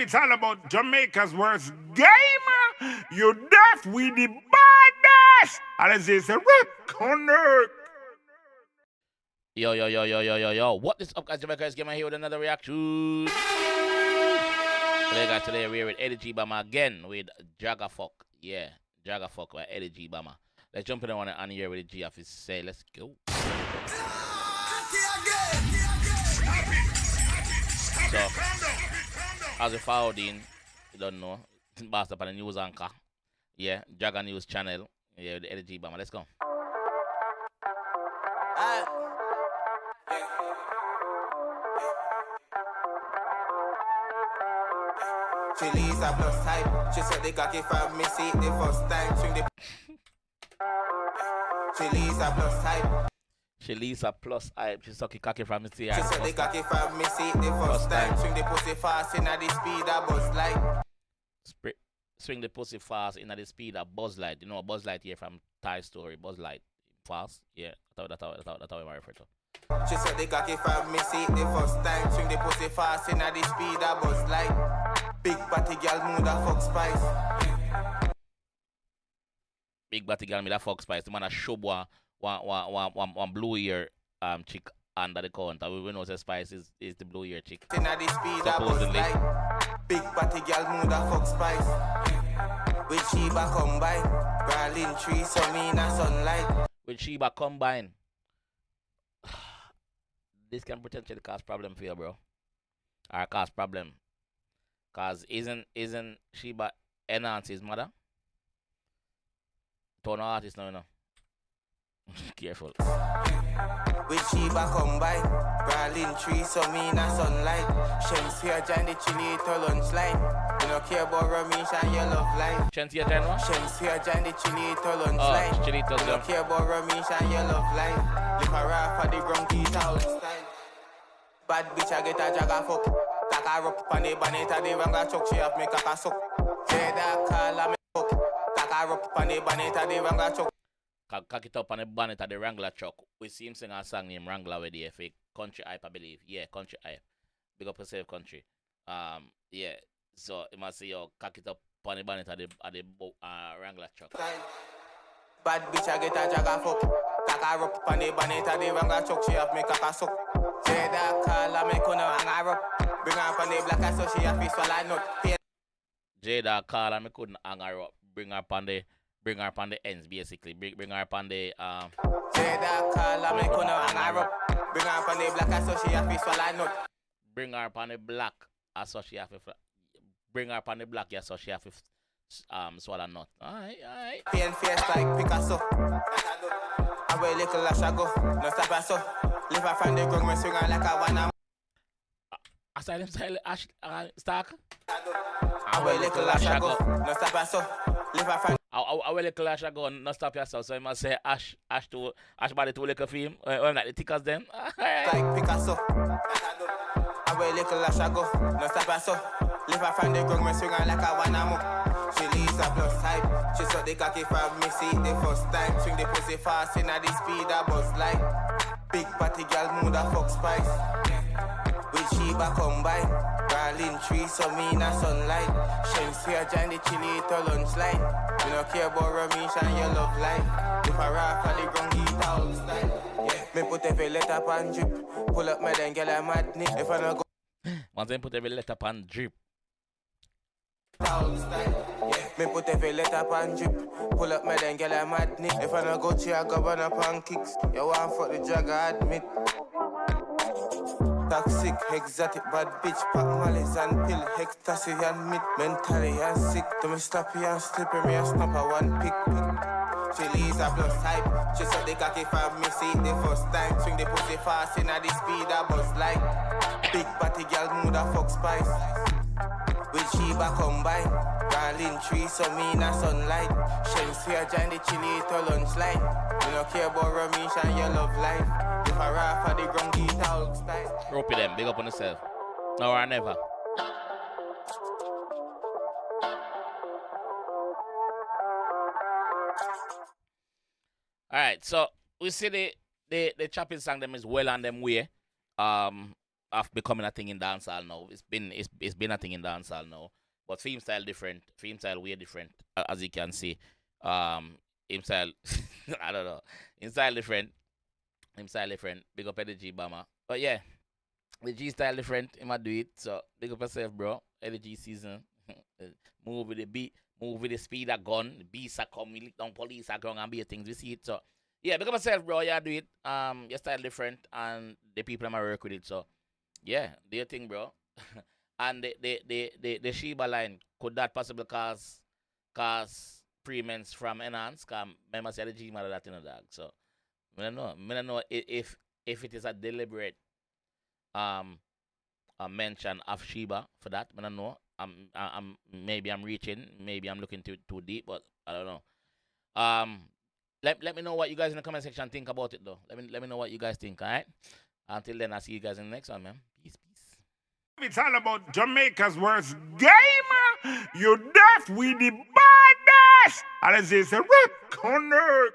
it's all about Jamaica's worst game. You deaf, we the baddest. And as they say, connect. Yo. What is up, guys? JAMAICA'S here with another reaction. Today we're with Eddy Bomba again with Dragga Fvkk. Yeah, Dragga Fvkk by Eddy Bomba. Let's jump in on here with the �𝐶 say. Let's go. So, as you followed in, you don't know, based up on the news anchor. Yeah, Dragga News channel. Yeah, with Eddy Bomba. Let's go. She leaves a plus type. She said they got it from me, see it the first time. She leaves a plus type. She leaves a plus hype. She suck it cocky from me, see She said they got it from me, see it the first time. Swing the pussy fast in the speed of Buzz Light. Swing the pussy fast in the speed of Buzz Light. You know, Buzz Light here from Thai Story. Buzz Light. Fast. Yeah, that's how I refer to. She said they got it from me, see it the first time. Swing the pussy fast in the speed of Buzz Light. Big body girl move that fuck spice. Big body girl me that fuck spice. The man a show one blue ear chick under the counter. We know the spice is the blue ear chick. In the speed of Buzz Light. Big body girl move that fuck spice. With Sheba combine. Brawling tree so me in the sunlight. With Sheba combine. This can potentially cause problem for you, bro. Or cause problem. Cause isn't Sheba Enhance's mother? Tono artist now, you know. Careful. With Sheba combine, brawling tree so me in the sunlight. Shensia join the chili to lunch line. You don't care about Ramesh and your love life. Shensia join what? Shensia join the chili to lunch line. Chili to you don't care about Ramesh and your love life. Live a rap for the grumpy town style. Bad bitch I get a Dragga Fvkk. Kaka rope on the bonnet of the Wrangler truck. She have me kaka suck. Say that call a me fuck. Kaka rope on the bonnet of the Wrangler truck. Cock it up on the bonnet of the Wrangler truck. We see him sing a song named Wrangler with the FA Country Hype, I believe. Yeah, Country Hype. Big up yourself, country. Yeah. So you must see your cock it up on the bonnet of the Wrangler truck. Bad bitch I get a Dragga Fvkk. Kaka rope on the bonnet of the Wrangler truck. She have me kaka suck. Say that call a me kuna hang her up. Bring her up on the black so she have to swallow nut. Jada call and me couldn't hang her up. Bring her up on the ends basically. Bring her up on the Jada call and me couldn't hang her up. Bring her up on the black so she have to swallow nut. Bring her up on the black so she have to bring her up on the black, yeah, so she have to swallow nut. Alright. Pain face like Picasso. I wear little lash I go. No stop so. Live her from the ground, me swing her like a one. Aside Ash Stark. I wear little lash I go. No stop so. Live her from. I wear little lash I go. No stop yourself. So you must say Ash body too little for him. I'm like the tickers then. Like Picasso. I wear little lash I go. No stop so. Live her from the ground, me swing her like a one. She leaves a plus hype. She saw the cocky from me, see it the first time. Swing the pussy fast in the speed of Buzz Light. Big body girl move that fuck spice. With Sheba combine. Brawling tree so me in the sunlight. Shensia join the chili to lunch line. You don't care about Ramesh and your love life. If I rap for the ground, eat out style. Yeah. Me put every letter pan drip. Pull up me then girl I'm mad nip. If I don't go. Once I put every letter pan drip. Me put every letter pan drip. Pull up me then girl I'm mad nip. If I don't go to your governor pan kicks. You want fuck the Dragga admit. Toxic, exotic, bad bitch, pack malice and pill, ecstasy and meat, mentally and sick. To me sloppy and slippery, me a snap a one pick. She leaves a plus hype. She saw the cocky from me, see it the first time. Swing the pussy fast in the speed of Buzz Light. Big body girl move that fuck spice. With Sheba combine. Brawling tree so me in the sunlight. Shensia join the chili to lunch line. You don't care about Ramesh and your love life. If I rap for the ground, eat out style. Rope them, big up on yourself. No or never. Alright, so we see the chopping song them is well on them way. of becoming a thing in dancehall now. It's been a thing in dancehall now. But film style different, film style way different, as you can see. Him style, I don't know. Him style different. Him style different. Big up Eddy Bomba. But yeah, the G style different. He might do it. So big up yourself, bro. Eddy season. Move with the beat. Move with the speed of gun. The beats are come. We lick down police are going and be things. We see it. So yeah, big up yourself, bro. Yeah, do it. Your style different, and the people I'm work with it. So yeah, do your thing, bro. And the Sheba line, could that possibly cause premiums from enhance? Cause remember say the G matter that in the dog. So I don't know. I don't know if it is a deliberate a mention of Sheba for that. I don't know. I'm maybe I'm reaching, maybe I'm looking too deep, but I don't know. Let me know what you guys in the comment section think about it though. Let me know what you guys think, alright? Until then, I'll see you guys in the next one, man. Peace. It's all about Jamaica's worst game. You deaf, we the baddest. And it's a rip connect.